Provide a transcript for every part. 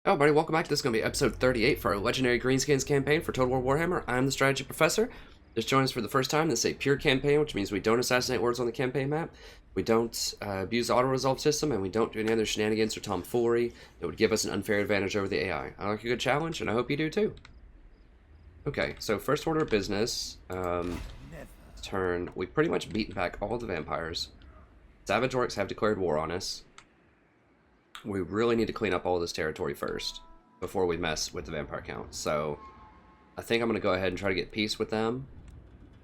Oh, buddy, welcome back. This is going to be episode 38 for our legendary Greenskins campaign for Total War Warhammer. I'm the strategy professor. Just join us for the first time. This is a pure campaign, which means we don't assassinate words on the campaign map. We don't abuse the auto-resolve system, and we don't do any other shenanigans or tomfoolery that would give us an unfair advantage over the AI. I like a good challenge, and I hope you do too. Okay, so first order of business. Turn. We've pretty much beaten back all the vampires. Savage Orcs have declared war on us. We really need to clean up all this territory first before we mess with the vampire count. So I think I'm going to go ahead and try to get peace with them.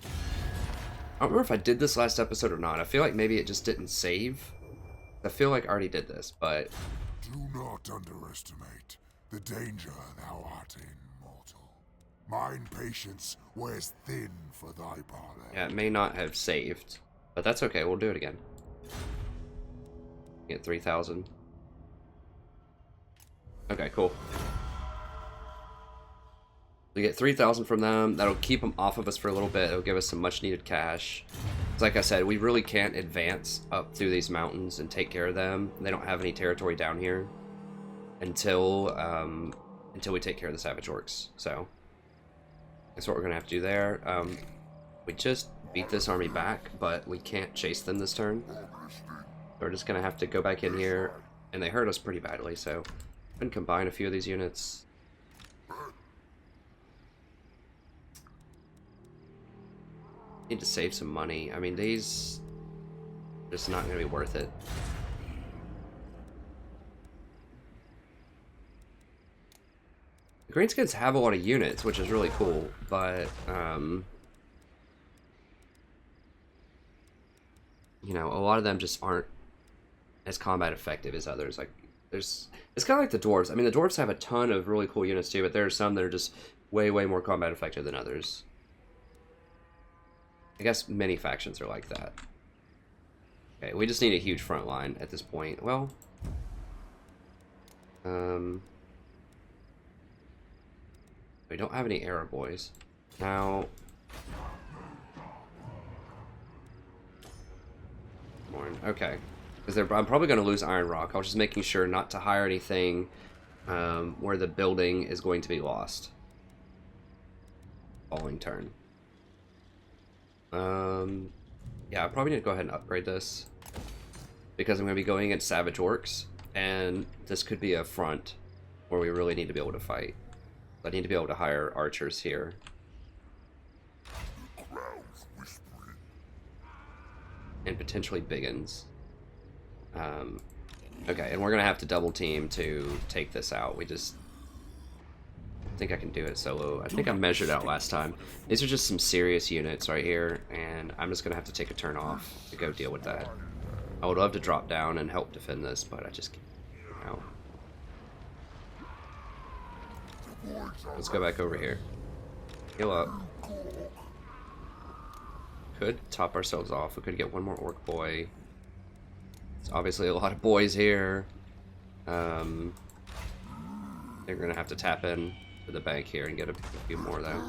I don't remember if I did this last episode or not. I feel like maybe it just didn't save. I feel like I already did this, but... Do not underestimate the danger thou art in, mortal. Mine patience wears thin for thy parley. Yeah, it may not have saved, but that's okay. We'll do it again. Get 3,000. Okay, cool. We get 3,000 from them. That'll keep them off of us for a little bit. It'll give us some much needed cash. Like I said, we really can't advance up through these mountains and take care of them. They don't have any territory down here until we take care of the Savage Orcs. So that's what we're gonna have to do there. We just beat this army back, but we can't chase them this turn. We're just gonna have to go back in here, and they hurt us pretty badly. So. And combine a few of these units. Need to save some money. I mean, these just not going to be worth it. The Greenskins have a lot of units, which is really cool, but you know, a lot of them just aren't as combat effective as others. Like it's kind of like the Dwarfs. I mean, the Dwarfs have a ton of really cool units too, but there are some that are just way more combat effective than others. I guess many factions are like that. Okay, we just need a huge front line at this point. Well, we don't have any arrow boys. Now, okay. Because I'm probably going to lose Iron Rock. I was just making sure not to hire anything where the building is going to be lost. Falling turn. Yeah, I probably need to go ahead and upgrade this. Because I'm going to be going against Savage Orcs. And this could be a front where we really need to be able to fight. I need to be able to hire archers here. And potentially biggins. Okay, and we're gonna have to double team to take this out. I think I can do it solo. I think I measured out last time. These are just some serious units right here, and I'm just gonna have to take a turn off to go deal with that. I would love to drop down and help defend this, but I just can't. No. Let's go back over here. Heal up. Could top ourselves off. We could get one more orc boy. It's obviously a lot of boys here. They're gonna have to tap in to the bank here and get a few more though.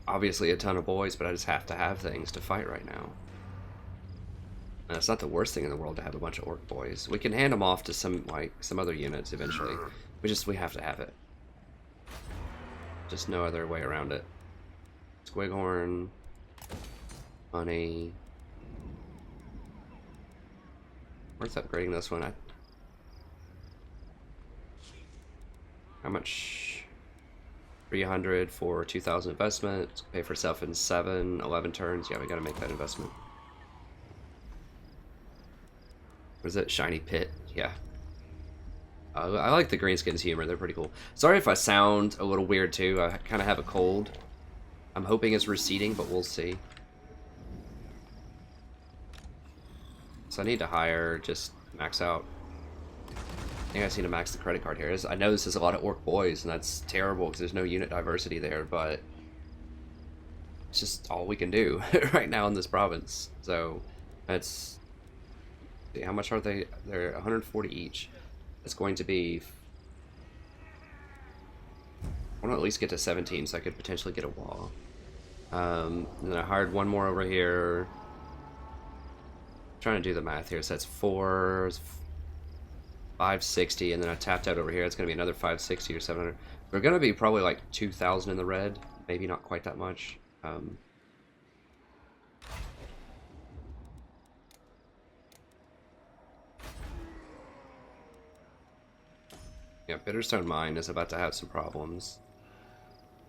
Obviously a ton of boys, but I just have to have things to fight right now. And it's not the worst thing in the world to have a bunch of orc boys. We can hand them off to some other units eventually. We have to have it. Just no other way around it. Squighorn, money. Worth upgrading this one. How much? 300 for 2,000 investment. Pay for self in 11 turns. Yeah, we gotta make that investment. What is it? Shiny Pit? Yeah. I like the Greenskins humor. They're pretty cool. Sorry if I sound a little weird too. I kind of have a cold. I'm hoping it's receding, but we'll see. So I need to hire, just max out. I think I just need to max the credit card here. I know this is a lot of orc boys, and that's terrible because there's no unit diversity there, but it's just all we can do right now in this province. So that's... See, how much are they? They're 140 each. It's going to be... I want to at least get to 17 so I could potentially get a wall. And then I hired one more over here. Trying to do the math here, so that's 4, 560, and then I tapped out over here. It's going to be another 560 or 700. We're going to be probably like 2,000 in the red. Maybe not quite that much. Yeah, Bitterstone Mine is about to have some problems.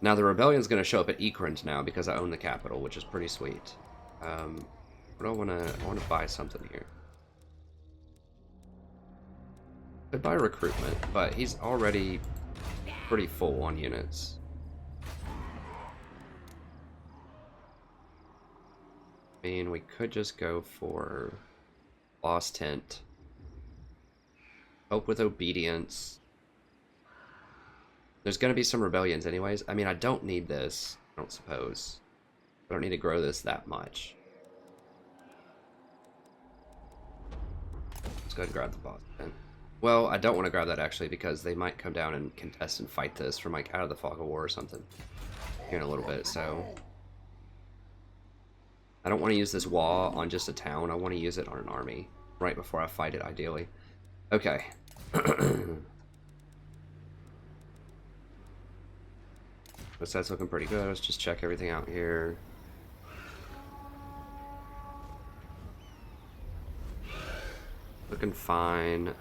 Now the rebellion's going to show up at Ekrund now because I own the capital, which is pretty sweet. But I want to buy something here. Could buy recruitment, but he's already pretty full on units. I mean, we could just go for Lost Tent. Help with obedience. There's going to be some rebellions anyways. I mean, I don't need this, I don't suppose. I don't need to grow this that much. Let's go ahead and grab the boss tent. Well, I don't want to grab that actually because they might come down and contest and fight this from like out of the fog of war or something here in a little bit, so I don't want to use this wall on just a town. I want to use it on an army right before I fight it, ideally. Okay. That's looking pretty good. Let's just check everything out here. Looking fine.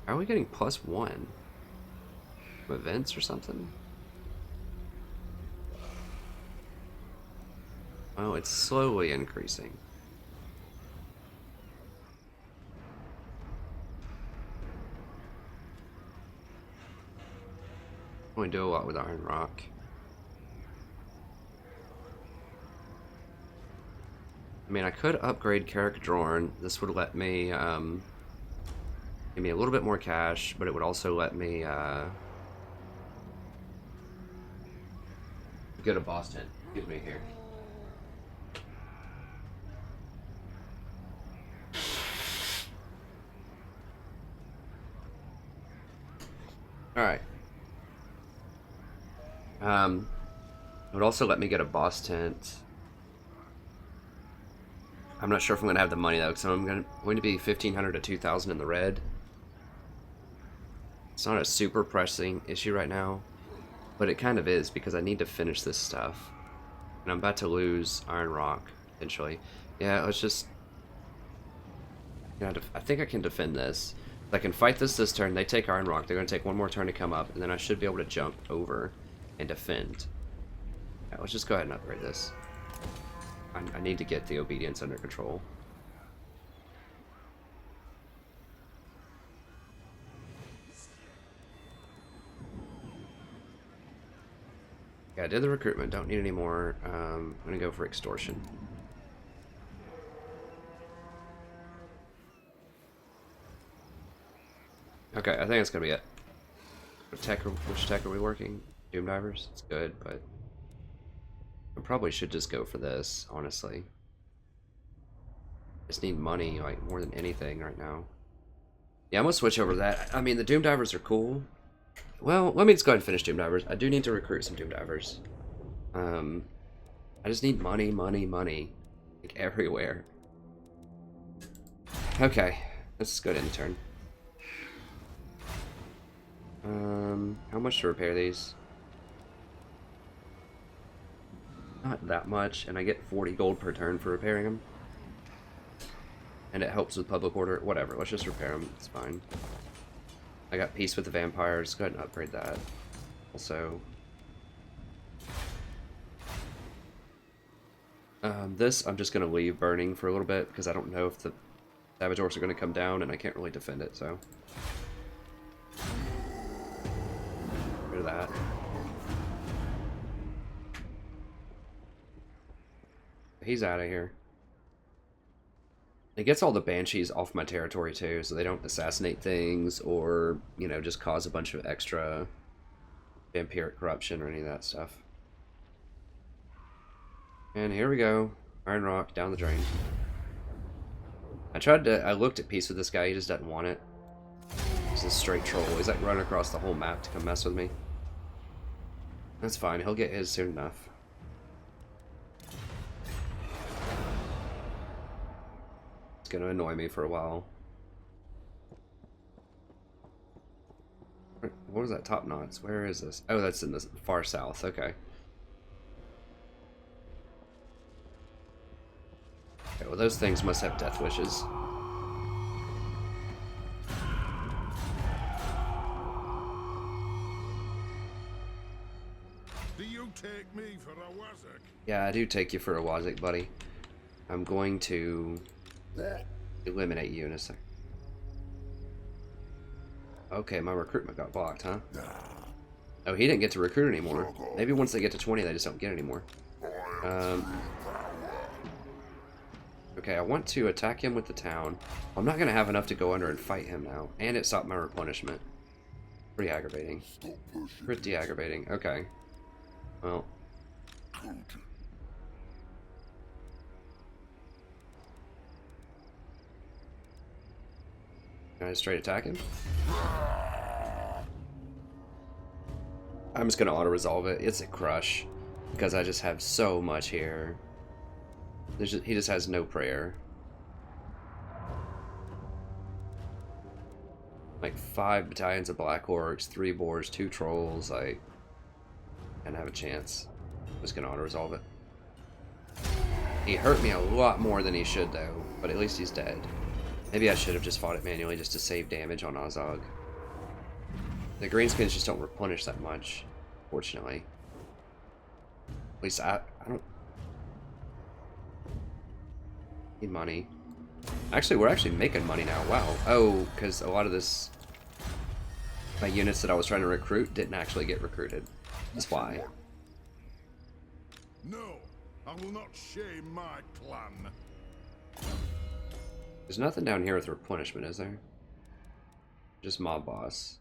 Are we getting +1? From events or something? Oh, it's slowly increasing. We do a lot with Iron Rock. I mean, I could upgrade Carrick Drorn. This would let me give me a little bit more cash, but it would also let me get a boss tent. Excuse me here. All right. It would also let me get a boss tent. I'm not sure if I'm gonna have the money though, because I'm going to be 1,500 to 2,000 in the red. It's not a super pressing issue right now, but it kind of is because I need to finish this stuff, and I'm about to lose Iron Rock potentially. Yeah, let's just. I think I can defend this. If I can fight this turn, they take Iron Rock. They're going to take one more turn to come up, and then I should be able to jump over and defend. Yeah, let's just go ahead and upgrade this. I need to get the obedience under control. Yeah, I did the recruitment. Don't need any more. I'm going to go for extortion. Okay, I think that's going to be it. Which tech are we working? Doom Divers? It's good, but I probably should just go for this, honestly. Just need money, like, more than anything right now. Yeah, I'm gonna switch over to that. I mean, the Doom Divers are cool. Well, let me just go ahead and finish Doom Divers. I do need to recruit some Doom Divers. I just need money, like, everywhere. Okay, let's go to end the turn. How much to repair these? Not that much, and I get 40 gold per turn for repairing them. And it helps with public order. Whatever, let's just repair them. It's fine. I got peace with the vampires. Go ahead and upgrade that. Also, this I'm just going to leave burning for a little bit because I don't know if the Savage Orcs are going to come down, and I can't really defend it, so. Get rid of that. He's out of here. It gets all the banshees off my territory too, so they don't assassinate things or, you know, just cause a bunch of extra vampiric corruption or any of that stuff. And here we go. Iron Rock down the drain. I looked at peace with this guy, he just doesn't want it. He's a straight troll. He's like running across the whole map to come mess with me. That's fine, he'll get his soon enough. It's gonna annoy me for a while. What was that top knots? Where is this? Oh, that's in the far south. Okay. Okay, well, those things must have death wishes. Do you take me for a wazzock? Yeah, I do take you for a Wazik, buddy. I'm going to eliminate you in a sec. Okay, my recruitment got blocked, huh? Oh, he didn't get to recruit anymore. Maybe once they get to 20, they just don't get anymore. Okay, I want to attack him with the town. I'm not going to have enough to go under and fight him now. And it stopped my replenishment. Pretty aggravating. Pretty aggravating. Okay. Well. Can I straight attack him? I'm just going to auto-resolve it. It's a crush. Because I just have so much here. He just has no prayer. Like 5 battalions of Black Orcs, 3 Boars, 2 Trolls. I don't have a chance. I'm just gonna auto-resolve it. He hurt me a lot more than he should though, but at least he's dead. Maybe I should have just fought it manually just to save damage on Azog. The Greenskins just don't replenish that much, fortunately. At least I don't need money. Actually, we're actually making money now. Wow. Oh, because a lot of this, my units that I was trying to recruit didn't actually get recruited. That's why. No, I will not shame my clan. There's nothing down here with replenishment, is there? Just mob boss.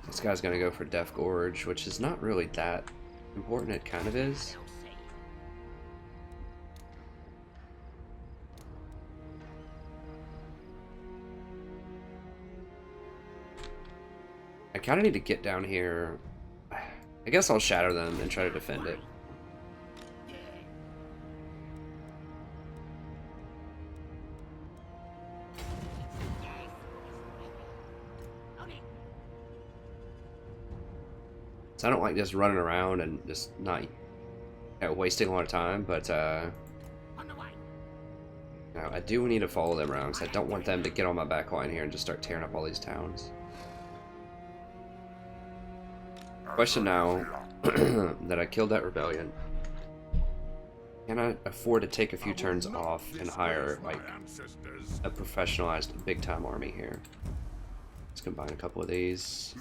This guy's gonna go for Death Gorge, which is not really that important. It kind of is. I kind of need to get down here. I guess I'll shatter them and try to defend it. So I don't like just running around and just not wasting a lot of time, but no, I do need to follow them around because I don't want them to get on my back line here and just start tearing up all these towns. Question now that I killed that rebellion, can I afford to take a few turns off and hire like a professionalized big time army here? Let's combine a couple of these.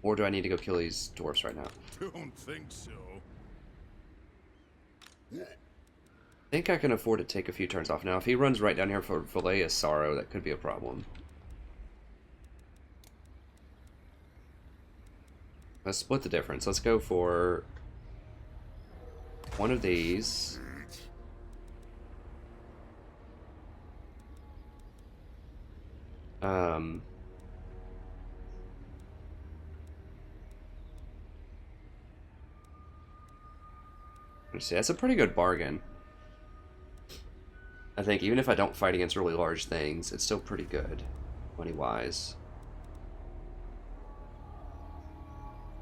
Or do I need to go kill these dwarfs right now? Don't think so. I think I can afford to take a few turns off. Now, if he runs right down here for Fillet of Sorrow, that could be a problem. Let's split the difference. Let's go for one of these. Let's see, that's a pretty good bargain. I think even if I don't fight against really large things, it's still pretty good, money-wise.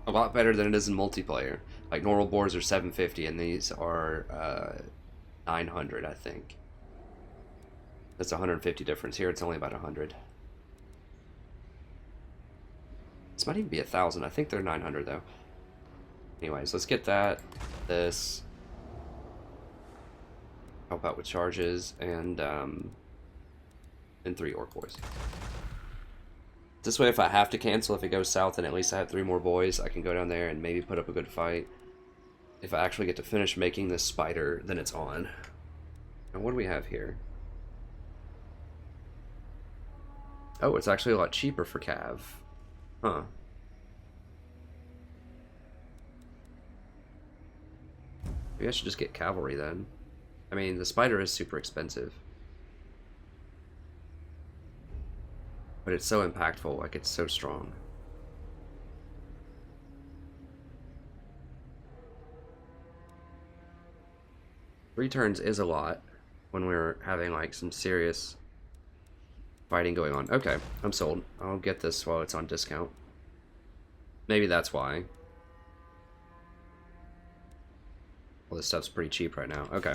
A lot better than it is in multiplayer. Like, normal boards are 750, and these are 900, I think. That's 150 difference. Here it's only about 100. This might even be 1,000. I think they're 900, though. Anyways, let's get that, this. Help out with charges, and 3 orc boys. This way, if I have to cancel, if it goes south and at least I have 3 more boys, I can go down there and maybe put up a good fight. If I actually get to finish making this spider, then it's on. And what do we have here? Oh, it's actually a lot cheaper for Cav. Huh. Maybe I should just get cavalry then. I mean, the spider is super expensive. But it's so impactful, like it's so strong. Three turns is a lot when we're having like some serious fighting going on. Okay, I'm sold. I'll get this while it's on discount. Maybe that's why. Well, this stuff's pretty cheap right now. Okay.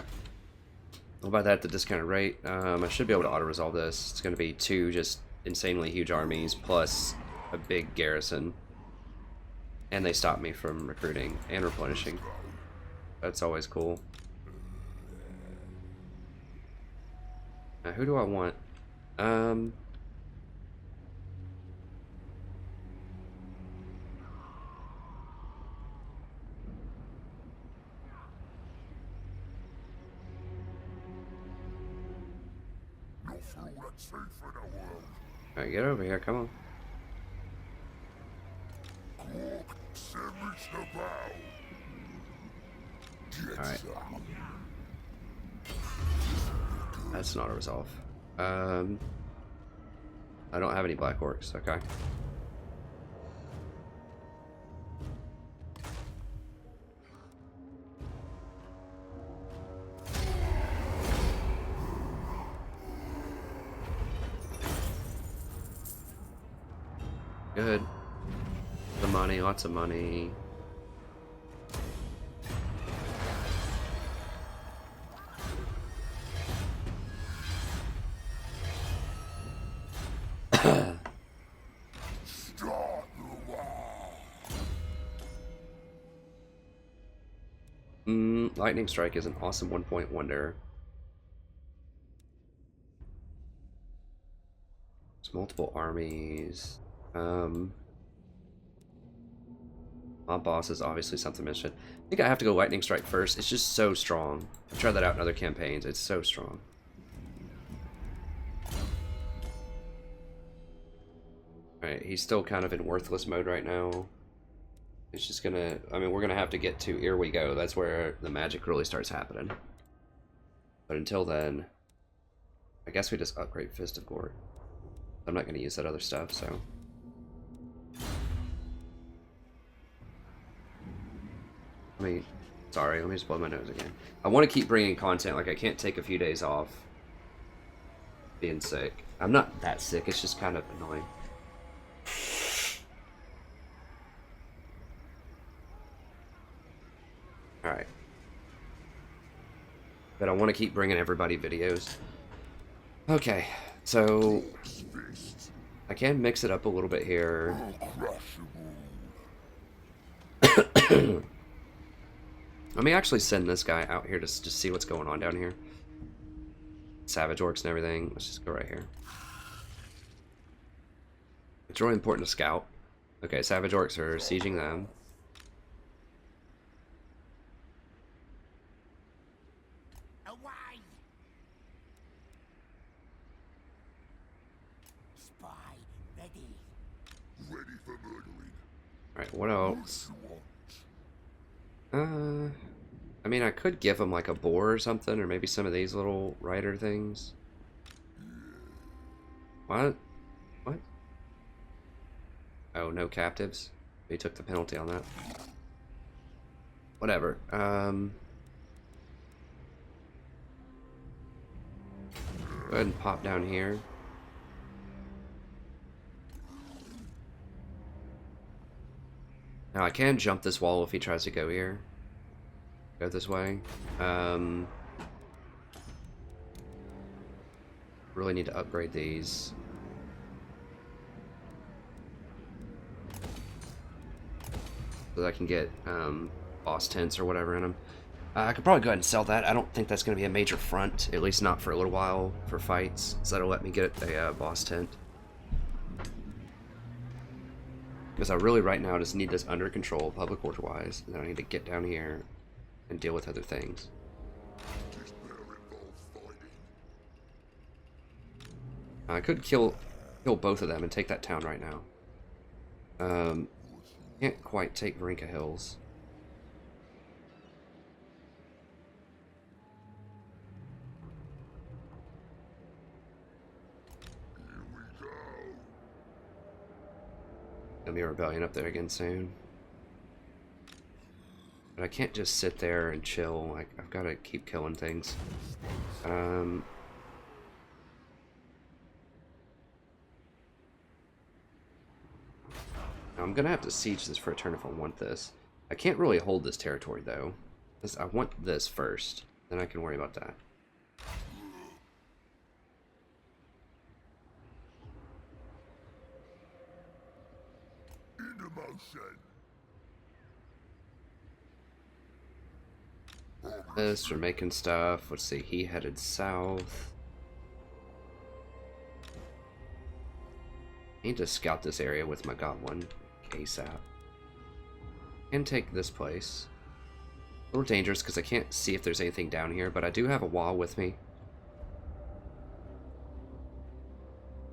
I'll buy that at the discounted rate. I should be able to auto-resolve this. It's going to be 2 just insanely huge armies plus a big garrison. And they stop me from recruiting and replenishing. That's always cool. Now, who do I want? Alright, get over here, come on. Alright. That's not a resolve. I don't have any black orcs, okay. Good. The money, lots of money. Lightning Strike is an awesome 1-point wonder. There's multiple armies. My boss is obviously something mission. I think I have to go Lightning Strike first. It's just so strong. I've tried that out in other campaigns. It's so strong. Alright, he's still kind of in worthless mode right now. It's just gonna... I mean, we're gonna have to get to Here We Go. That's where the magic really starts happening. But until then, I guess we just upgrade Fist of Gore. I'm not gonna use that other stuff, so... Sorry, let me just blow my nose again. I want to keep bringing content, like I can't take a few days off being sick. I'm not that sick, it's just kind of annoying. Alright. But I want to keep bringing everybody videos. Okay, so... I can mix it up a little bit here. Let me actually send this guy out here to just see what's going on down here. Savage Orcs and everything. Let's just go right here. It's really important to scout. Okay, Savage Orcs are sieging them. Away! Spy ready. Ready for murdering. Alright, what else? I mean, I could give him like a boar or something, or maybe some of these little rider things. What? What? Oh, no captives? He took the penalty on that. Whatever. Go ahead and pop down here. Now I can jump this wall if he tries to go here. Go this way. Really need to upgrade these. So that I can get boss tents or whatever in them. I could probably go ahead and sell that. I don't think that's going to be a major front, at least not for a little while for fights. So that'll let me get a boss tent. Because I really right now just need this under control, public order wise, and then I need to get down here and deal with other things. I could kill both of them and take that town right now. Can't quite take Varinka Hills. gonna be a rebellion up there again soon. But I can't just sit there and chill. Like, I've got to keep killing things. I'm gonna have to siege this for a turn if I want this. I can't really hold this territory though. I want this first. Then I can worry about that. Into motion. This, we're making stuff. Let's see, he headed south. I need to scout this area with my goblin ASAP. And take this place. A little dangerous because I can't see if there's anything down here, but I do have a wall with me.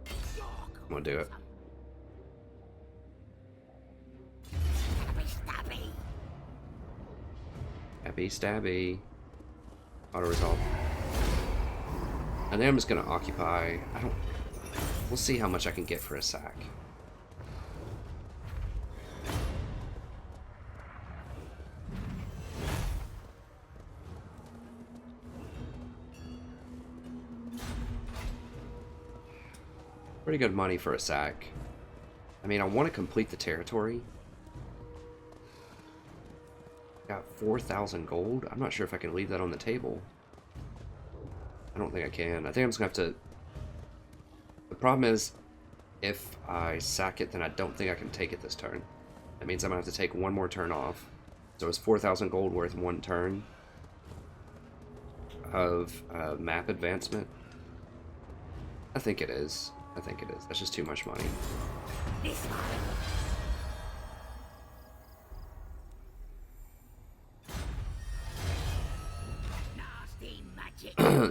I'm gonna do it. Stabby stabby. Auto resolve. And then I'm just gonna occupy. We'll see how much I can get for a sack. Pretty good money for a sack. I mean, I want to complete the territory. Got 4,000 gold. I'm not sure if I can leave that on the table. I don't think I can. I think I'm just going to have to... The problem is, if I sack it, then I don't think I can take it this turn. That means I'm going to have to take one more turn off. So it's 4,000 gold worth one turn of map advancement. I think it is. I think it is. That's just too much money.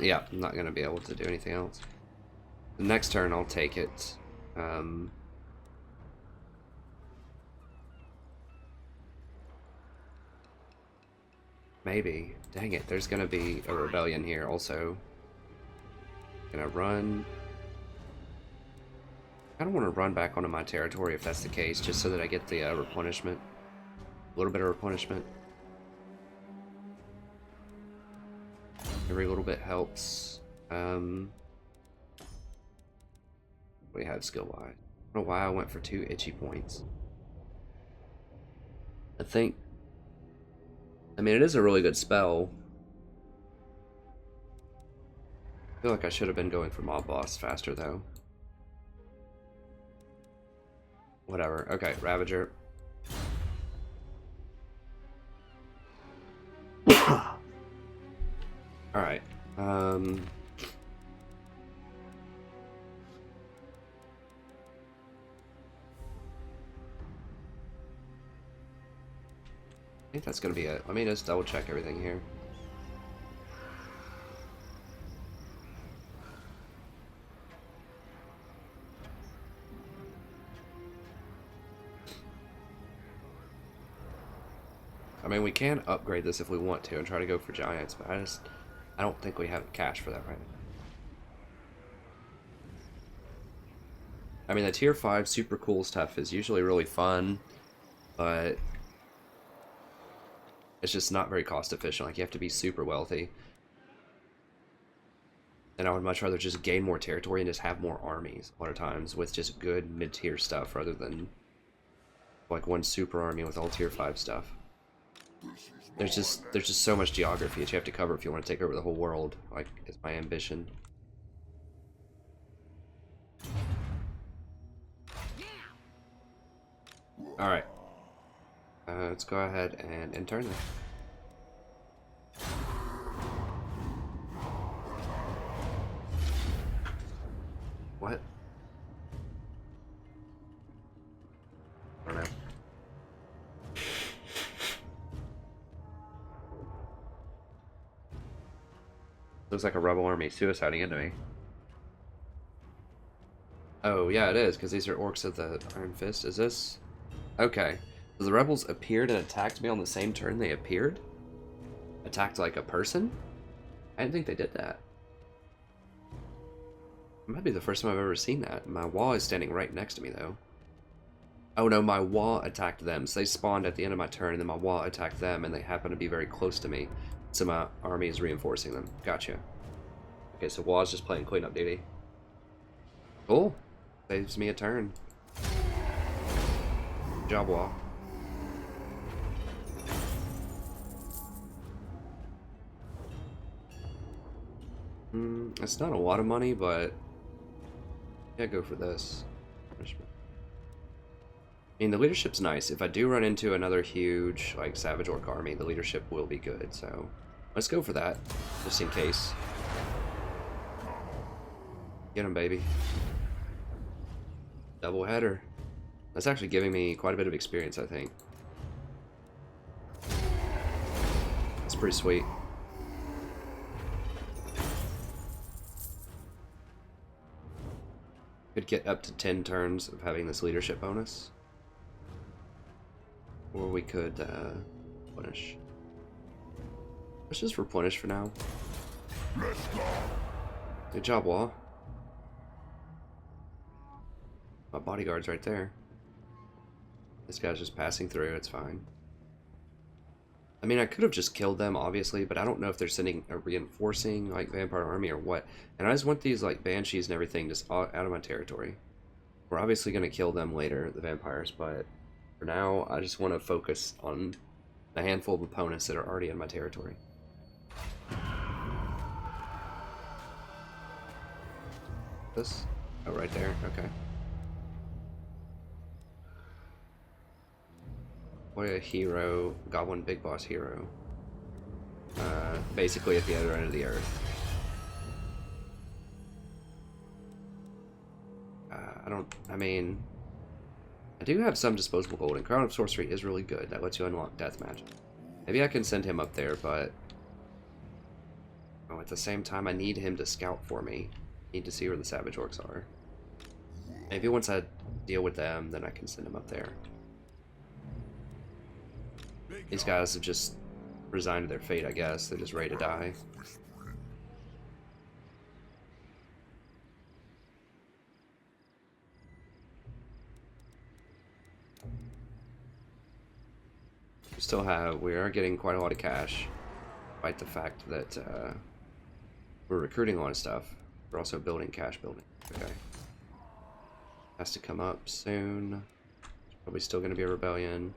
Yeah, I'm not going to be able to do anything else. The next turn, I'll take it. Maybe. Dang it, there's going to be a rebellion here also. Gonna run. I don't want to run back onto my territory if that's the case, just so that I get the replenishment. A little bit of replenishment. Every little bit helps. We have skill-wise. I don't know why I went for 2 itchy points. I mean, it is a really good spell. I feel like I should have been going for mob boss faster, though. Whatever. Okay, Ravager. Alright. I think that's gonna be it. Let me just double check everything here. I mean, we can upgrade this if we want to and try to go for giants, but I don't think we have cash for that right now. I mean, the tier 5 super cool stuff is usually really fun, but it's just not very cost efficient. Like, you have to be super wealthy. And I would much rather just gain more territory and just have more armies a lot of times with just good mid-tier stuff rather than like one super army with all tier 5 stuff. There's just so much geography that you have to cover if you want to take over the whole world. Like, it's my ambition. Alright. Let's go ahead and intern it. What? I don't know. Looks like a rebel army suiciding into me. Oh, yeah, it is, because these are orcs of the Iron Fist. Is this... Okay. So the rebels appeared and attacked me on the same turn they appeared? Attacked like a person? I didn't think they did that. It might be the first time I've ever seen that. My wall is standing right next to me, though. Oh no, my wall attacked them. So they spawned at the end of my turn, and then my wall attacked them, and they happen to be very close to me. So my army is reinforcing them. Gotcha. Okay, so wall's just playing cleanup duty. Cool. Saves me a turn. Good job, wall. It's not a lot of money, but yeah, go for this. I mean, the leadership's nice. If I do run into another huge, like, Savage Orc army, the leadership will be good, so let's go for that, just in case. Get him, baby. Double header. That's actually giving me quite a bit of experience, I think. That's pretty sweet. Could get up to 10 turns of having this leadership bonus. Or we could replenish. Let's just replenish for now. Good job, Wall. My bodyguard's right there. This guy's just passing through, it's fine. I mean, I could have just killed them, obviously, but I don't know if they're sending a reinforcing, like, vampire army or what. And I just want these, like, banshees and everything just out of my territory. We're obviously going to kill them later, the vampires, but for now, I just want to focus on a handful of opponents that are already in my territory. This? Oh, right there, okay. Boy, a hero, Goblin Big Boss hero. Basically at the other end of the earth. I mean, I do have some disposable gold, and Crown of Sorcery is really good. That lets you unlock Deathmatch. Maybe I can send him up there, but at the same time, I need him to scout for me. Need to see where the Savage Orcs are. Maybe once I deal with them, then I can send him up there. These guys have just resigned to their fate, I guess. They're just ready to die. We are getting quite a lot of cash, despite the fact that we're recruiting a lot of stuff. We're also building cash building. Okay. Has to come up soon. Probably still going to be a rebellion.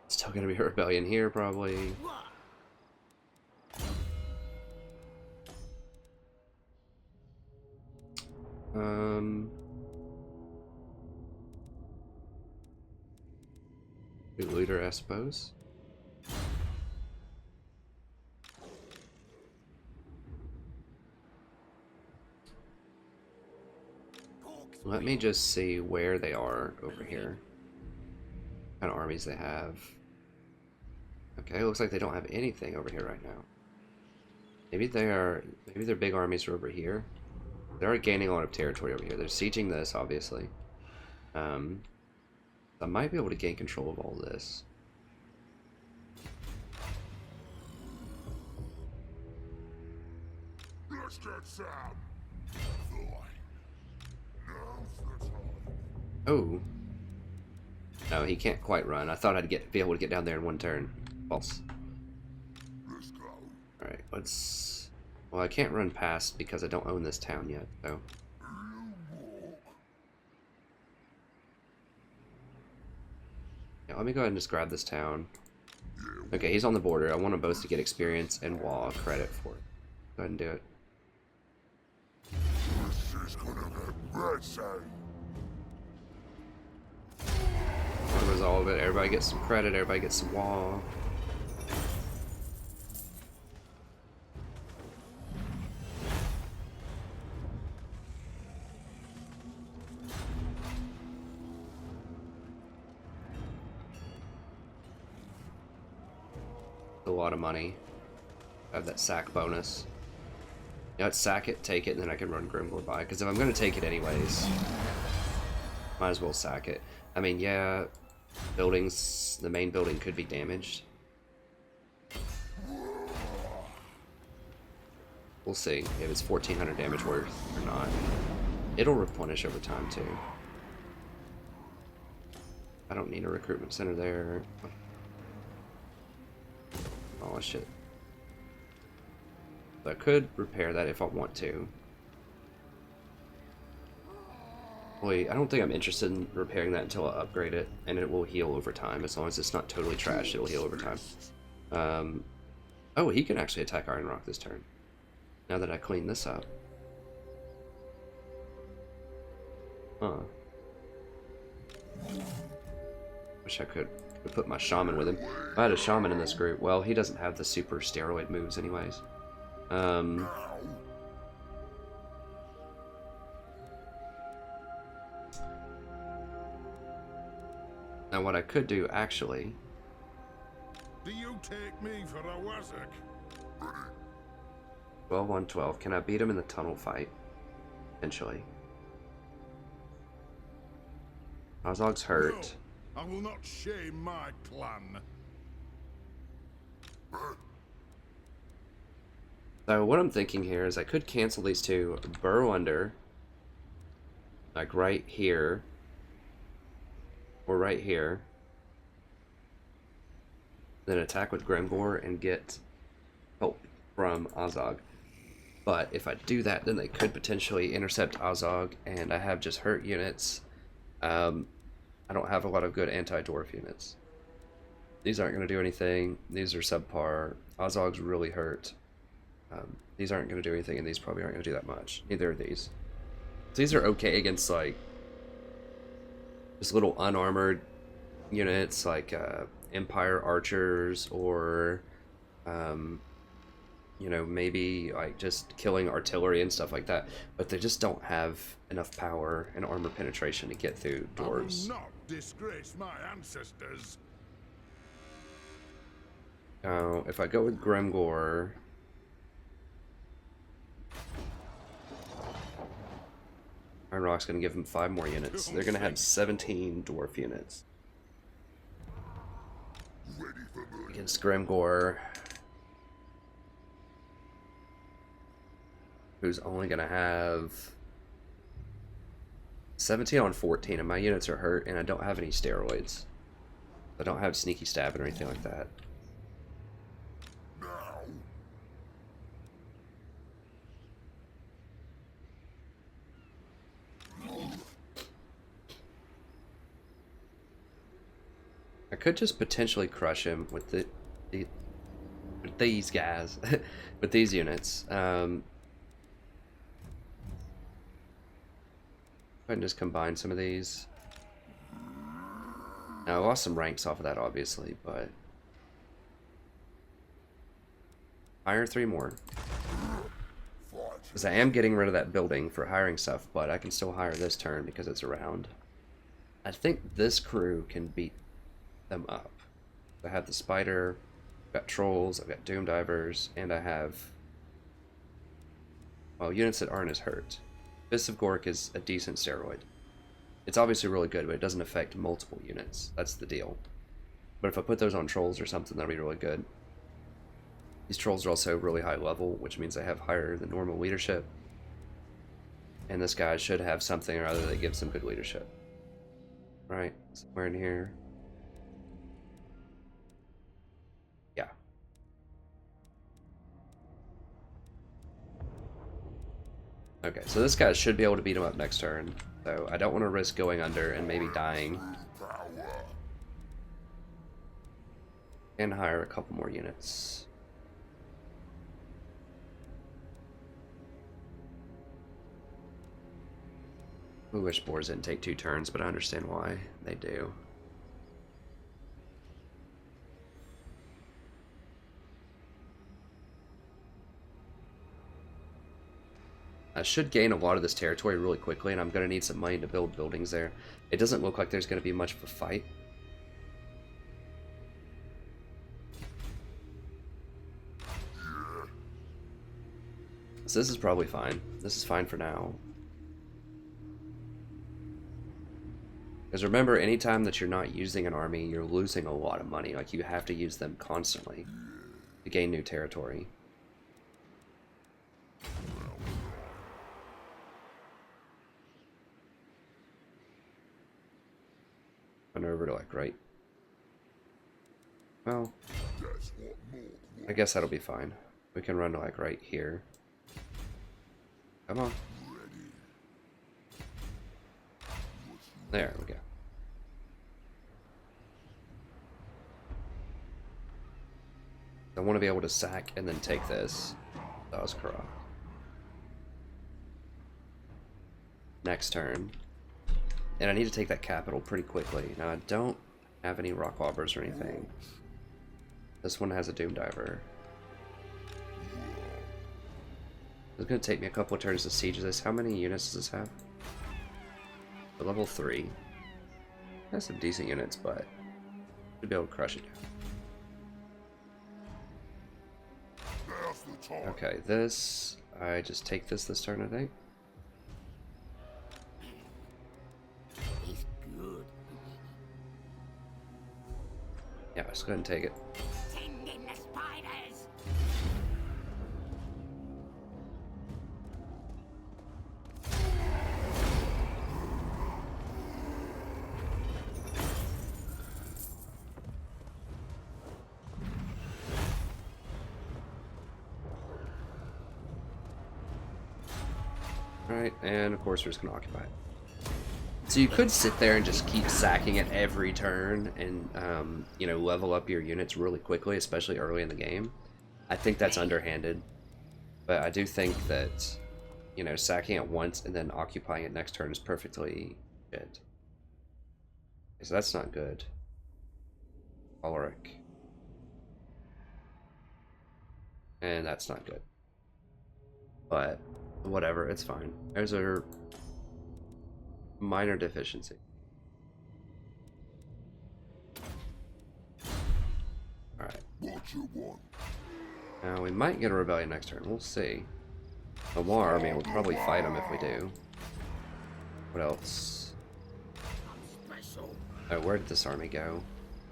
Still going to be a rebellion here, probably. Good leader, I suppose. Let me just see where they are over here. What kind of armies they have. Okay, looks like they don't have anything over here right now. Maybe their big armies are over here. They are gaining a lot of territory over here. They're sieging this, obviously. I might be able to gain control of all this. Let's get some. Oh. No, he can't quite run. I thought I'd be able to get down there in one turn. False. Let's go. Alright, let's... Well, I can't run past because I don't own this town yet, so... Yeah, let me go ahead and just grab this town. Okay, he's on the border. I want them both to get experience and wall credit for it. Go ahead and do it. This is gonna get messy. I'll resolve it. Everybody gets some credit. Everybody gets some wall. A lot of money. I have that sack bonus. You know what, sack it, take it, and then I can run Grimgore by. Because if I'm going to take it anyways, might as well sack it. I mean, yeah, buildings, the main building could be damaged. We'll see if it's 1400 damage worth or not. It'll replenish over time too. I don't need a recruitment center there. Oh shit. So I could repair that if I want to. Wait, I don't think I'm interested in repairing that until I upgrade it, and it will heal over time. As long as it's not totally trash, it'll heal over time. Oh, he can actually attack Iron Rock this turn. Now that I clean this up. Huh. Wish I could put my shaman with him. If I had a shaman in this group, well, he doesn't have the super steroid moves anyways. Now what I could do, actually... Do you take me for a wazzock? 12 on 12. Can I beat him in the tunnel fight? Potentially. Ozog's hurt. No, I will not shame my clan. So what I'm thinking here is I could cancel these two, burrow under, like right here, or right here, then attack with Gremgor and get help from Ozog. But if I do that, then they could potentially intercept Ozog, and I have just hurt units. I don't have a lot of good anti-dwarf units. These aren't going to do anything. These are subpar. Ozog's really hurt. These aren't going to do anything, and these probably aren't going to do that much. Neither are these. So these are okay against, like, just little unarmored units, like Empire archers, or, you know, maybe, like, just killing artillery and stuff like that. But they just don't have enough power and armor penetration to get through dwarves. I will not disgrace my ancestors. Now, if I go with Gremgor... Iron Rock's going to give them 5 more units. They're going to have 17 dwarf units. Against Gremgor, who's only going to have 17 on 14, and my units are hurt, and I don't have any steroids. I don't have sneaky stabbing or anything like that. I could just potentially crush him with with these guys, with these units. I can just combine some of these. Now, I lost some ranks off of that, obviously, but hire 3 more. Because I am getting rid of that building for hiring stuff, but I can still hire this turn because it's around. I think this crew can beat them up. I have the spider, I've got trolls, I've got doom divers, and I have, well, units that aren't as hurt. Fist of Gork is a decent steroid. It's obviously really good, but it doesn't affect multiple units. That's the deal. But if I put those on trolls or something, that'd be really good. These trolls are also really high level, which means they have higher than normal leadership. And this guy should have something or other that gives them good leadership. Right, somewhere in here. Yeah. Okay, so this guy should be able to beat him up next turn. So I don't want to risk going under and maybe dying. And hire a couple more units. I wish boars didn't take 2 turns, but I understand why they do. I should gain a lot of this territory really quickly, and I'm going to need some money to build buildings there. It doesn't look like there's going to be much of a fight. So this is probably fine. This is fine for now. Because remember, anytime that you're not using an army, you're losing a lot of money. Like, you have to use them constantly to gain new territory. I'm gonna over to like right. Well, I guess that'll be fine. We can run to like right here. Come on. There we go. I want to be able to sack and then take this. That was correct. Next turn. And I need to take that capital pretty quickly. Now I don't have any rock lobbers or anything. This one has a doom diver. It's gonna take me a couple of turns to siege this. How many units does this have? For level 3. Has some decent units, but should be able to crush it. Okay, this I just take this turn, I think. It's good. Yeah, let's go ahead and take it. Send in the spiders. Alright, and of course we're just gonna occupy it. So you could sit there and just keep sacking it every turn and, you know, level up your units really quickly, especially early in the game. I think that's underhanded. But I do think that, you know, sacking it once and then occupying it next turn is perfectly good. So that's not good. Alaric. And that's not good. But whatever, it's fine. There's a minor deficiency. Alright. What you want? Now we might get a rebellion next turn. We'll see. A war army will probably fight them if we do. What else? I'm special. Oh, where did this army go?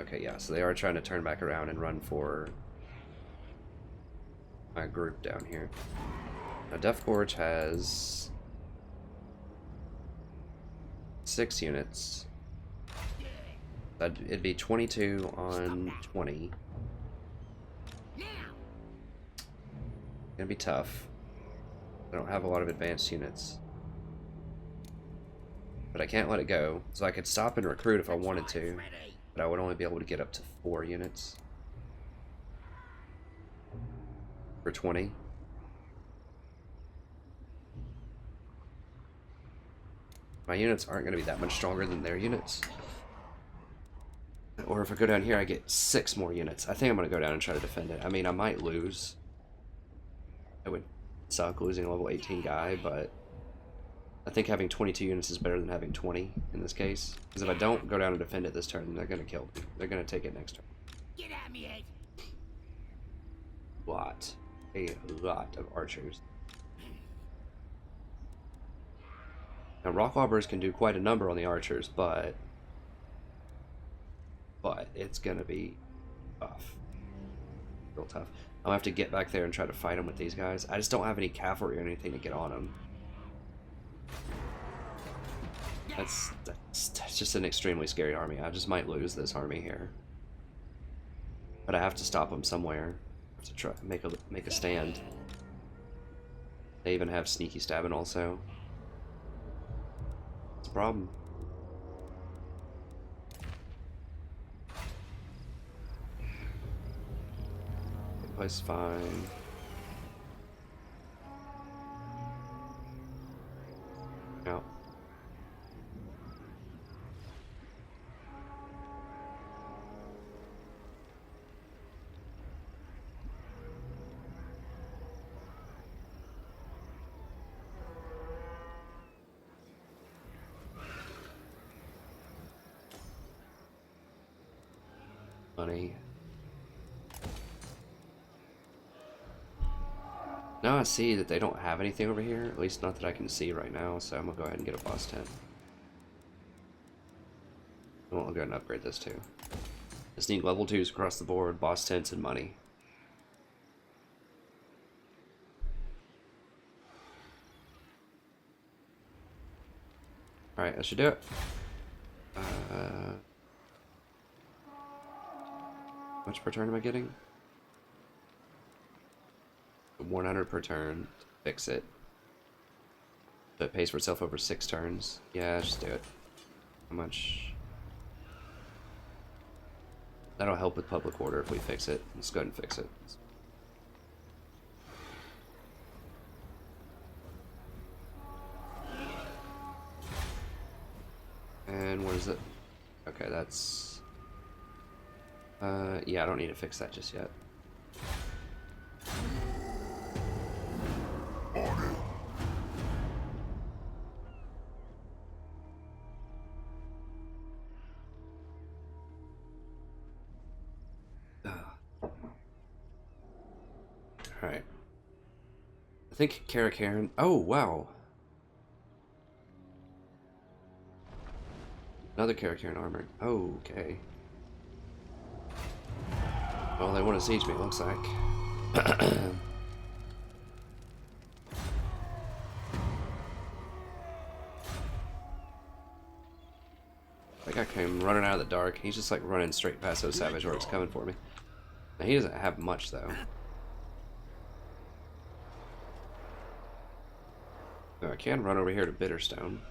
Okay, yeah, so they are trying to turn back around and run for my group down here. Now Death Gorge has 6 units. It'd be 22 on 20. Now. Gonna be tough. I don't have a lot of advanced units. But I can't let it go. So I could stop and recruit if I wanted to. But I would only be able to get up to 4 units. For 20. My units aren't going to be that much stronger than their units. Or if I go down here, I get 6 more units. I think I'm going to go down and try to defend it. I mean, I might lose. It would suck losing a level 18 guy, but I think having 22 units is better than having 20 in this case. Because if I don't go down and defend it this turn, they're going to kill me. They're going to take it next turn. Get at me, Ed. A lot of archers. Now, rock lobbers can do quite a number on the archers, but it's gonna be tough, real tough. I'll have to get back there and try to fight them with these guys. I just don't have any cavalry or anything to get on them. That's just an extremely scary army. I just might lose this army here, but I have to stop them somewhere. I have to try make a stand. They even have sneaky stabbing also. It's a problem. Good place, fine. Out. Money. Now I see that they don't have anything over here, at least not that I can see right now, so I'm gonna go ahead and get a boss tent. Well, I'll go ahead and upgrade this too. Just need level 2s across the board, boss tents, and money. Alright, that should do it. much per turn am I getting? 100 per turn. Fix it. So it pays for itself over 6 turns. Yeah, just do it. How much? That'll help with public order if we fix it. Let's go ahead and fix it. And what is it? Okay, that's... yeah, I don't need to fix that just yet. Alright. I think Karen. Oh, wow. Another Karen armor. Oh, okay. Well, they want to siege me, it looks like. That guy came running out of the dark. He's just like running straight past those Savage Orcs coming for me. Now, he doesn't have much, though. Oh, I can run over here to Bitterstone.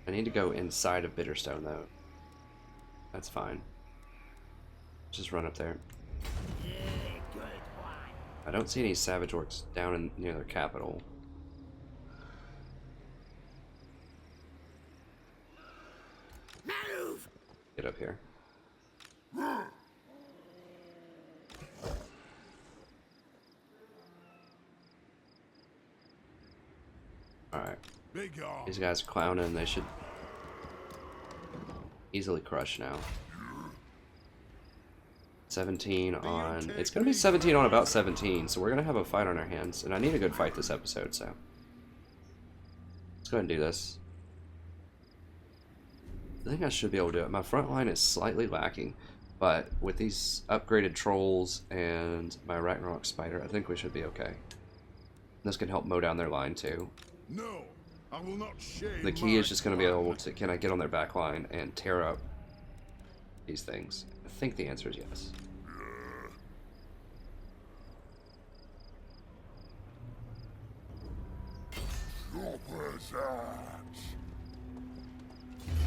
I need to go inside of Bitterstone, though. That's fine. Just run up there. I don't see any Savage Orcs down in near their capital. Move! Get up here. Alright. These guys are clowning. They should easily crush now. 17 on... It's going to be 17 on about 17, so we're going to have a fight on our hands. And I need a good fight this episode, so... Let's go ahead and do this. I think I should be able to do it. My front line is slightly lacking, but with these upgraded trolls and my Ragnarok spider, I think we should be okay. This can help mow down their line, too. No, I will not shame. The key is just going to be able to, can I get on their back line and tear up these things? I think the answer is yes.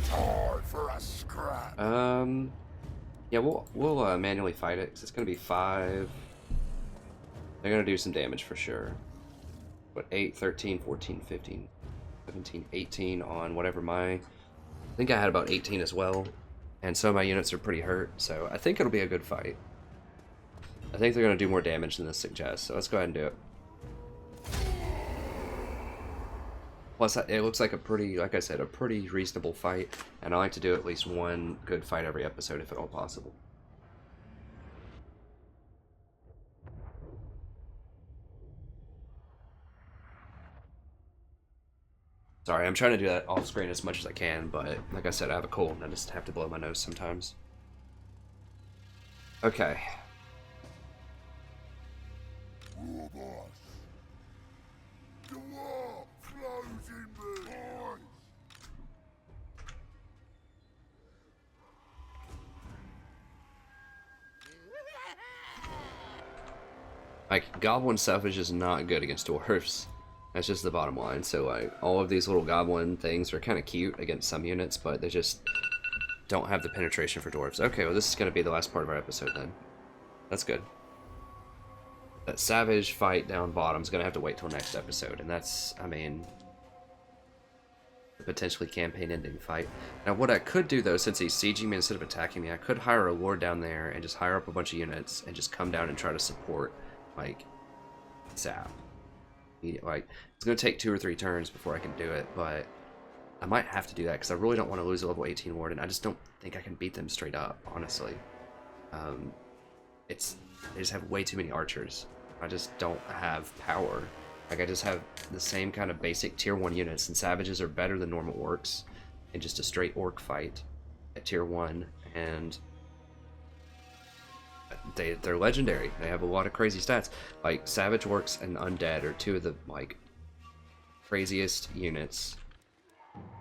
Time for a scrap. Yeah, we'll manually fight it, 'cause it's going to be 5. They're going to do some damage for sure. What, 8, 13, 14, 15, 17, 18 on whatever I think I had about 18 as well. And some of my units are pretty hurt, so I think it'll be a good fight. I think they're going to do more damage than this suggests, so let's go ahead and do it. Plus, it looks like a pretty, like I said, a pretty reasonable fight, and I like to do at least one good fight every episode if at all possible. Sorry, I'm trying to do that off screen as much as I can, but like I said, I have a cold and I just have to blow my nose sometimes. Okay. Like, Goblin Savage is not good against Dwarfs. That's just the bottom line. So, like, all of these little Goblin things are kind of cute against some units, but they just don't have the penetration for Dwarves. Okay, well, this is going to be the last part of our episode then. That's good. That Savage fight down bottom is going to have to wait till next episode, and that's, I mean, a potentially campaign-ending fight. Now, what I could do, though, since he's sieging me instead of attacking me, I could hire a Lord down there and just hire up a bunch of units and just come down and try to support, like, Zap. Like, it's going to take 2 or 3 turns before I can do it, but I might have to do that because I really don't want to lose a level 18 Warden. I just don't think I can beat them straight up, honestly. They just have way too many archers. I just don't have power. Like, I just have the same kind of basic tier 1 units, and Savages are better than normal orcs in just a straight orc fight at tier 1, and they're legendary. They have a lot of crazy stats. Like, Savage Orcs and Undead are 2 of the, like, craziest units,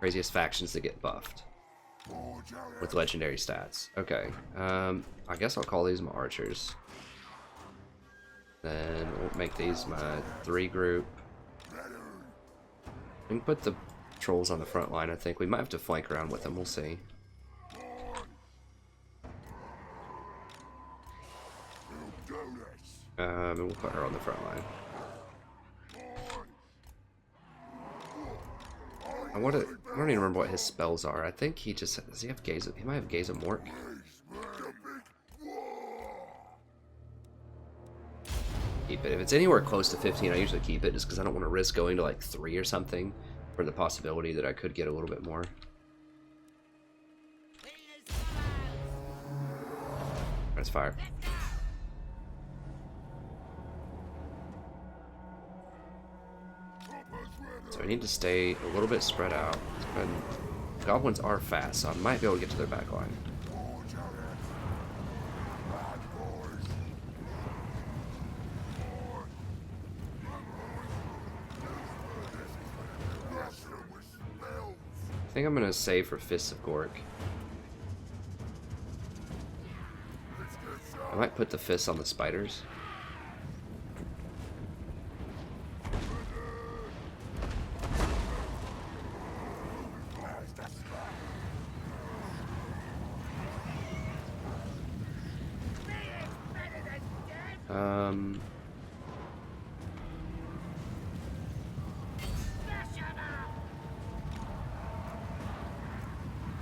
craziest factions that get buffed. with legendary stats. Okay, I guess I'll call these my archers. Then we'll make these my 3 group. We can put the trolls on the front line, I think. We might have to flank around with them, we'll see. And we'll put her on the front line. I don't even remember what his spells are. I think he just, does he have gaze? He might have gaze of Mork. Keep it. If it's anywhere close to 15, I usually keep it just because I don't want to risk going to like 3 or something for the possibility that I could get a little bit more. Let's fire. So I need to stay a little bit spread out. And goblins are fast, so I might be able to get to their back line. I think I'm gonna save for Fists of Gork. I might put the fists on the spiders.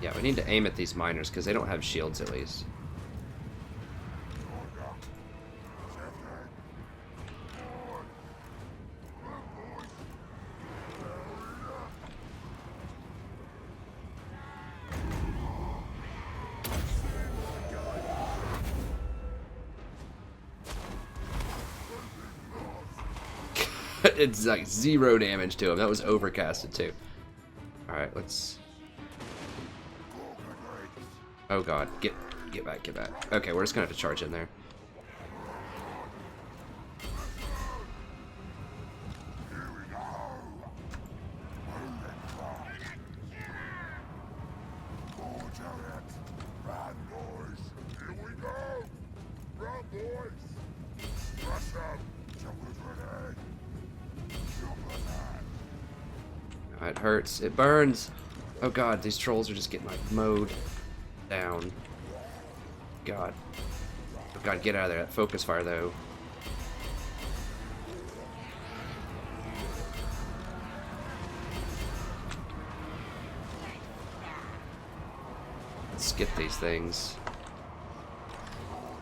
Yeah, we need to aim at these miners because they don't have shields at least. It's like 0 damage to him. That was overcasted too. Alright, let's... Oh god, get back. Okay, we're just gonna have to charge in there. Oh, it hurts. It burns. Oh god, these trolls are just getting like mowed down. God. Oh god, get out of there. That focus fire though. Let's get these things.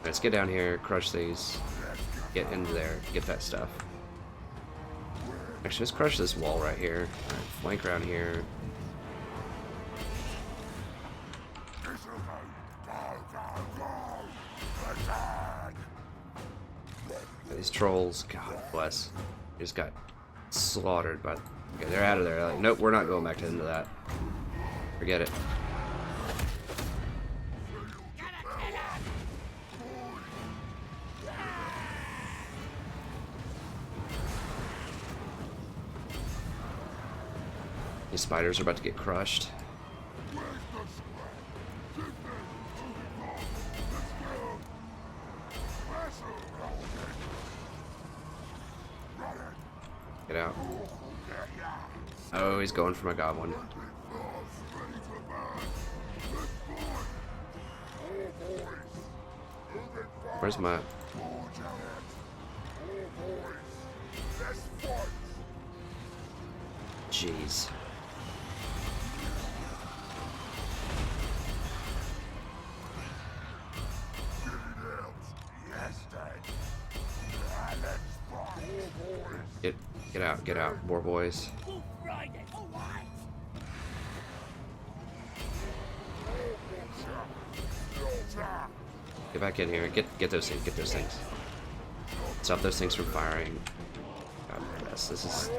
Let's get down here, crush these, get into there, get that stuff. Actually, let's crush this wall right here. Alright, flank around here. These trolls, God bless, they just got slaughtered by... Okay, they're out of there. Like, nope, we're not going back into that. Forget it. These spiders are about to get crushed. Get out. Oh, he's going for my goblin. Where's my... Jeez. Get out, more boys. Get back in here. Get those things. Stop those things from firing. God bless. This is...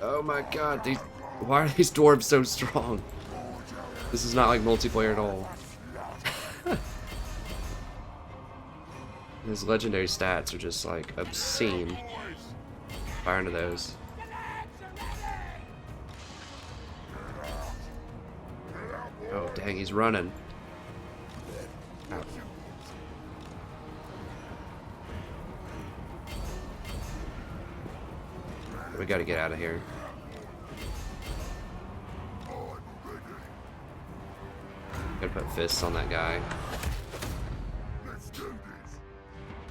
Oh my god, these... Why are these dwarves so strong? This is not like multiplayer at all. His legendary stats are just like obscene. Fire into those. Oh, Dang, he's running. Ow. We gotta get out of here. Gotta put fists on that guy. Let's do this.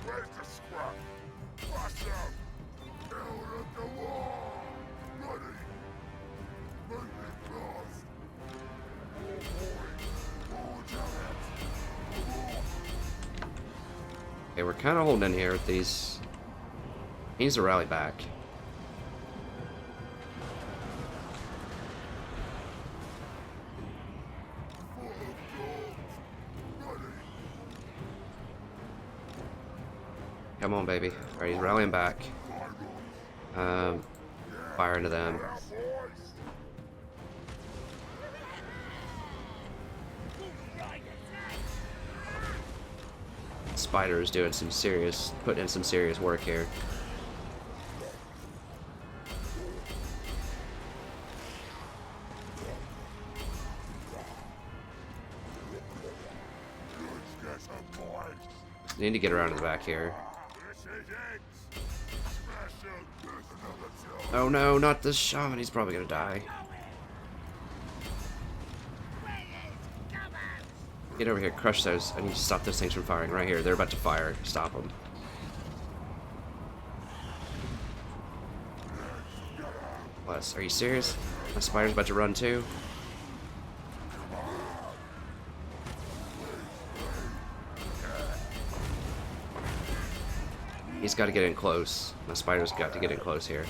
Where's the scrap? Rush up. Out of the wall. Ready. Moving fast. Okay, we're kind of holding in here with these. He needs to rally back. Come on, baby. Alright, he's rallying back. Fire into them. Spider's doing some serious, putting in some serious work here. Need to get around to the back here. Oh no, not this shaman. He's probably gonna die. Get over here, crush those. I need to stop those things from firing. Right here, they're about to fire. Stop them. Plus, are you serious? My spider's about to run too. He's got to get in close. My spider's got to get in close here.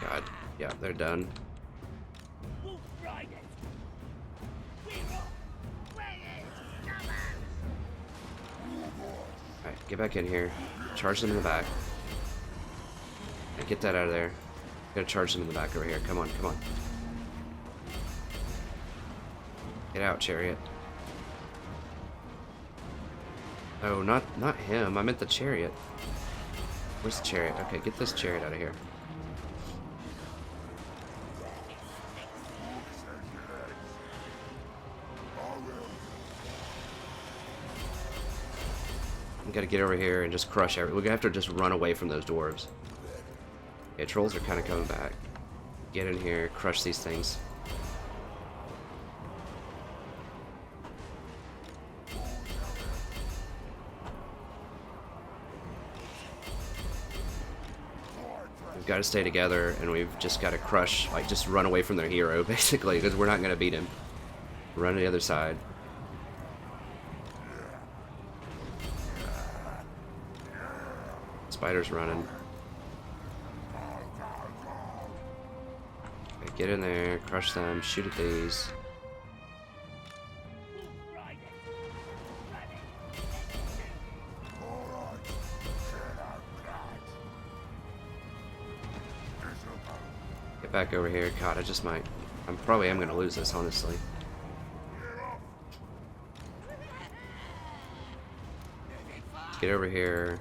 God, yeah, they're done. Alright, get back in here. Charge them in the back. And get that out of there. Gotta charge them in the back over here. Come on, come on. Get out, chariot. Oh, not him. I meant the chariot. Where's the chariot? Okay, get this chariot out of here. We gotta get over here and just crush everything. We're gonna have to just run away from those dwarves. Okay, trolls are kind of coming back. Get in here, crush these things. We've got to stay together, and we've just got to crush, like, just run away from their hero, basically, because we're not going to beat him. Run to the other side. Spider's running. Okay, get in there, crush them, shoot at these. Get back over here. God, I just might. I probably am going to lose this, honestly. Get over here.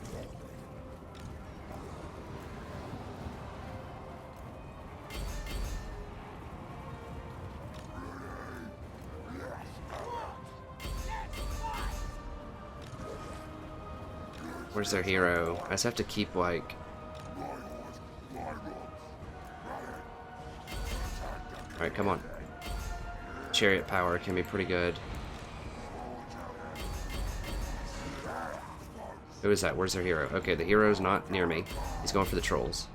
Where's their hero? I just have to keep, like... Alright, come on. Chariot power can be pretty good. Who is that? Where's their hero? Okay, the hero's not near me. He's going for the trolls.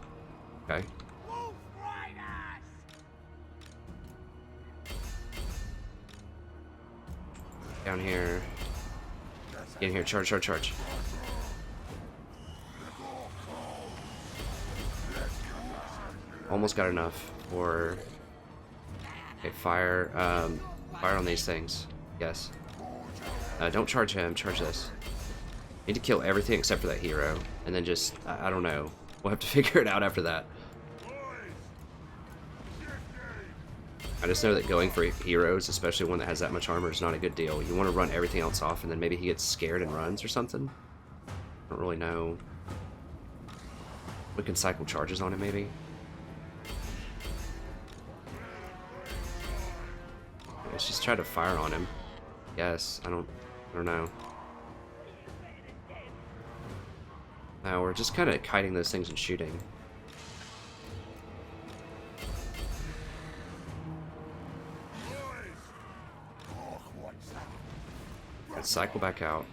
Okay. Down here. Get in here. Charge, charge, charge. Almost got enough for... Okay, fire on these things. Yes. Don't charge him, charge this. Need to kill everything except for that hero. And then just, I don't know. We'll have to figure it out after that. I just know that going for heroes, especially one that has that much armor, is not a good deal. You want to run everything else off, and then maybe he gets scared and runs or something. I don't really know. We can cycle charges on him, maybe. Let's just try to fire on him. Yes, I don't know. Now we're just kind of kiting those things and shooting. Let's cycle back out.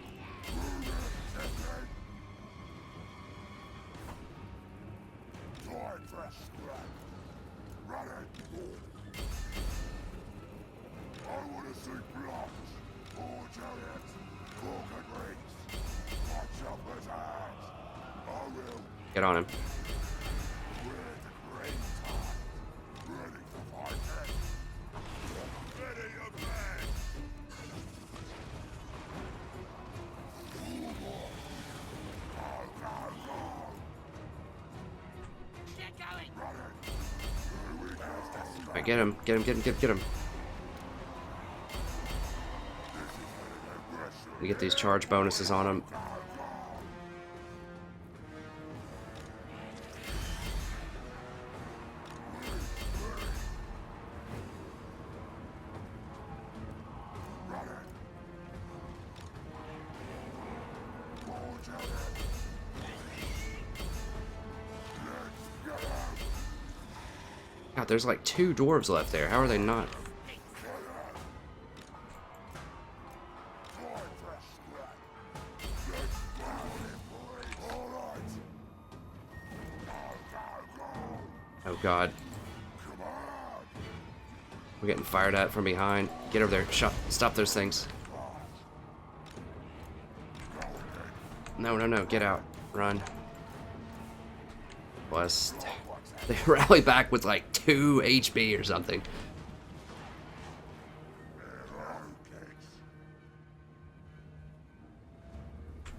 Get on him. Get going. Alright, get him. Get him. We get these charge bonuses on him. God, there's like 2 dwarves left there. How are they not? Oh God. We're getting fired at from behind. Get over there. Stop those things. No. Get out. Run. Bless. They rally back with like 2 HP or something.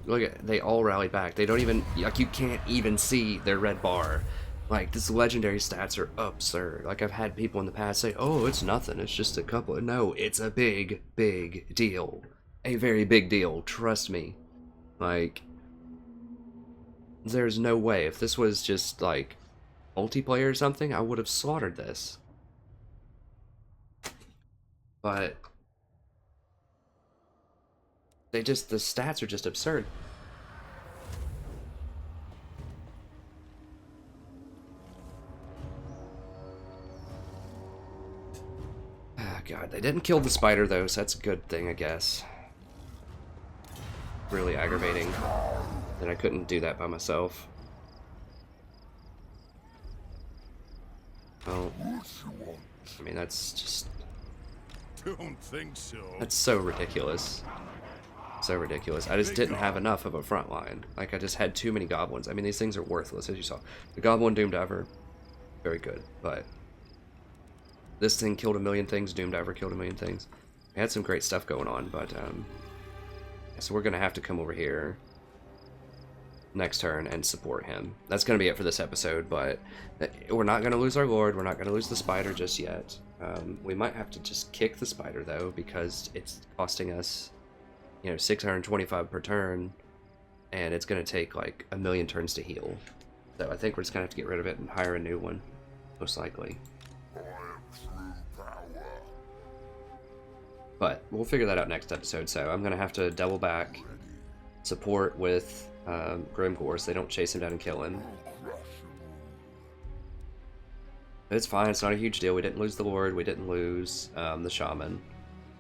Look at, they all rally back. They don't even, like, you can't even see their red bar. Like, this legendary stats are absurd. Like, I've had people in the past say, oh, it's nothing, it's just a couple. No, it's a big, big deal. A very big deal, trust me. Like, there's no way. If this was just, like, multiplayer or something, I would have slaughtered this. But they just, the stats are just absurd. Ah, God, they didn't kill the spider though, so that's a good thing, I guess. Really aggravating that I couldn't do that by myself. Oh, I mean, that's just... Don't think so. That's so ridiculous. So ridiculous. I just didn't have enough of a front line. Like, I just had too many goblins. I mean, these things are worthless, as you saw. The goblin Doomed Ever, very good, but this thing killed a million things. Doomed Ever killed a million things. We had some great stuff going on, but so we're gonna have to come over here next turn and support him. That's gonna be it for this episode, but we're not gonna lose our lord. We're not gonna lose the spider just yet. We might have to just kick the spider though, because it's costing us, you know, 625 per turn, and it's gonna take like a million turns to heal. So I think we're just gonna have to get rid of it and hire a new one, most likely. But we'll figure that out next episode. So I'm gonna have to double back, support with Grimgore so they don't chase him down and kill him. But it's fine. It's not a huge deal. We didn't lose the Lord. We didn't lose the Shaman.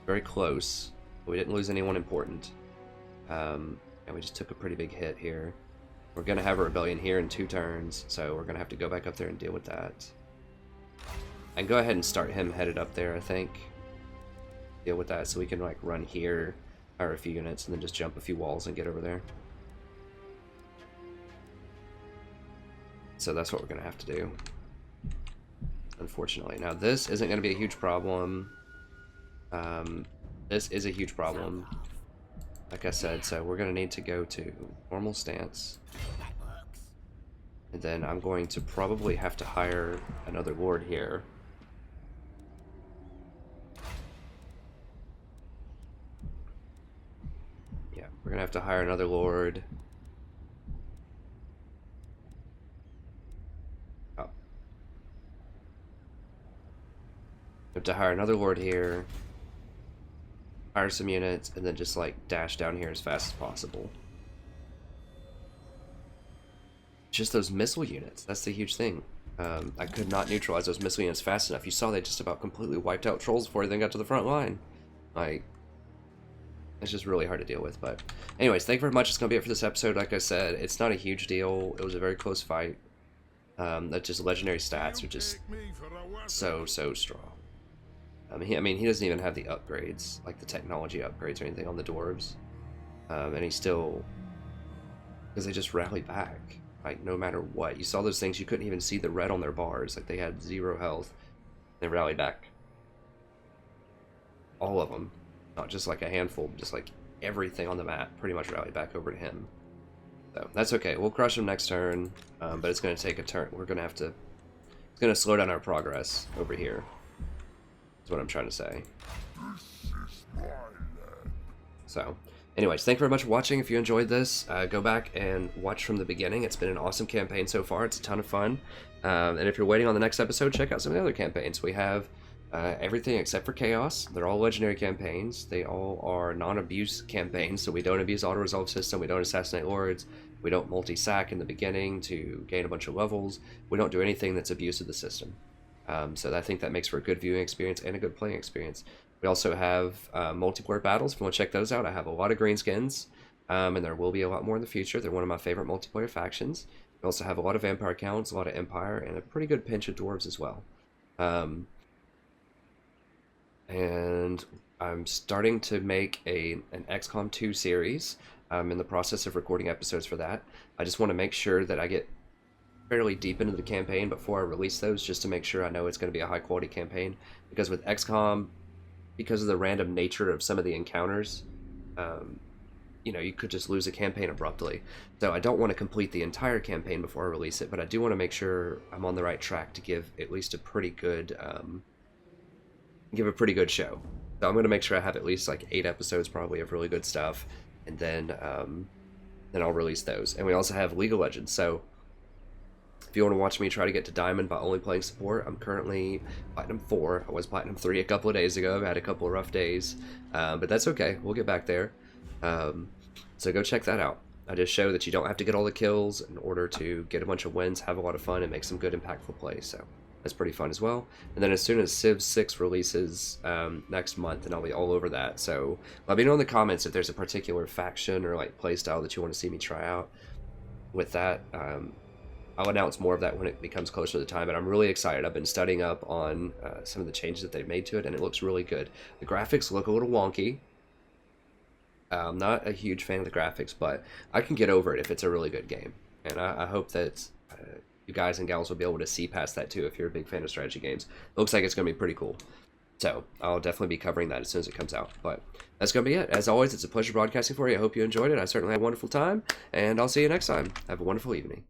Very close. We didn't lose anyone important. And we just took a pretty big hit here. We're going to have a rebellion here in 2 turns, so we're going to have to go back up there and deal with that. And go ahead and start him headed up there, I think. Deal with that so we can like run here, hire a few units, and then just jump a few walls and get over there. So that's what we're going to have to do, unfortunately. Now this isn't going to be a huge problem. This is a huge problem, like I said, so we're going to need to go to normal stance. That works. And then I'm going to probably have to hire another lord here. Yeah, we're going to have to hire another lord. have to hire another lord here, hire some units, and then just like dash down here as fast as possible. Just those missile units, that's the huge thing. I could not neutralize those missile units fast enough. You saw they just about completely wiped out trolls before they got to the front line. Like, it's just really hard to deal with. But anyways, thank you very much. It's going to be it for this episode. Like I said, it's not a huge deal. It was a very close fight. That's just legendary stats are just so strong. I mean, he doesn't even have the upgrades, like the technology upgrades or anything on the dwarves. And he still, because they just rally back. Like, no matter what. You saw those things, you couldn't even see the red on their bars. Like, they had 0 health. They rallied back. All of them. Not just like a handful, just like everything on the map pretty much rallied back over to him. So, that's okay. We'll crush him next turn, but it's going to take a turn. We're going to have to... It's going to slow down our progress over here. That's what I'm trying to say. So... Anyways, thank you very much for watching. If you enjoyed this, go back and watch from the beginning. It's been an awesome campaign so far. It's a ton of fun. And if you're waiting on the next episode, check out some of the other campaigns. We have everything except for Chaos. They're all legendary campaigns. They all are non-abuse campaigns, so we don't abuse auto-resolve system. We don't assassinate lords. We don't multi-sack in the beginning to gain a bunch of levels. We don't do anything that's abuse of the system. So I think that makes for a good viewing experience and a good playing experience. We also have multiplayer battles. If you want to check those out, I have a lot of Greenskins, and there will be a lot more in the future. They're one of my favorite multiplayer factions. We also have a lot of Vampire accounts, a lot of Empire, and a pretty good pinch of Dwarves as well. And I'm starting to make an XCOM 2 series. I'm in the process of recording episodes for that. I just want to make sure that I get fairly deep into the campaign before I release those, just to make sure I know it's going to be a high-quality campaign. Because with XCOM... because of the random nature of some of the encounters, you know, you could just lose a campaign abruptly. So I don't want to complete the entire campaign before I release it, but I do want to make sure I'm on the right track to give at least a pretty good, show. So I'm going to make sure I have at least like 8 episodes probably of really good stuff, and then I'll release those. And we also have League of Legends, so if you want to watch me try to get to Diamond by only playing support, I'm currently Platinum 4. I was Platinum 3 a couple of days ago. I've had a couple of rough days, but that's okay. We'll get back there. So go check that out. I just show that you don't have to get all the kills in order to get a bunch of wins, have a lot of fun, and make some good impactful plays. So that's pretty fun as well. And then as soon as Civ 6 releases next month, then I'll be all over that. So let me know in the comments if there's a particular faction or like playstyle that you want to see me try out with that. I'll announce more of that when it becomes closer to the time, but I'm really excited. I've been studying up on some of the changes that they've made to it, and it looks really good. The graphics look a little wonky. I'm not a huge fan of the graphics, but I can get over it if it's a really good game. And I hope that you guys and gals will be able to see past that too if you're a big fan of strategy games. It looks like it's going to be pretty cool. So I'll definitely be covering that as soon as it comes out. But that's going to be it. As always, it's a pleasure broadcasting for you. I hope you enjoyed it. I certainly had a wonderful time, and I'll see you next time. Have a wonderful evening.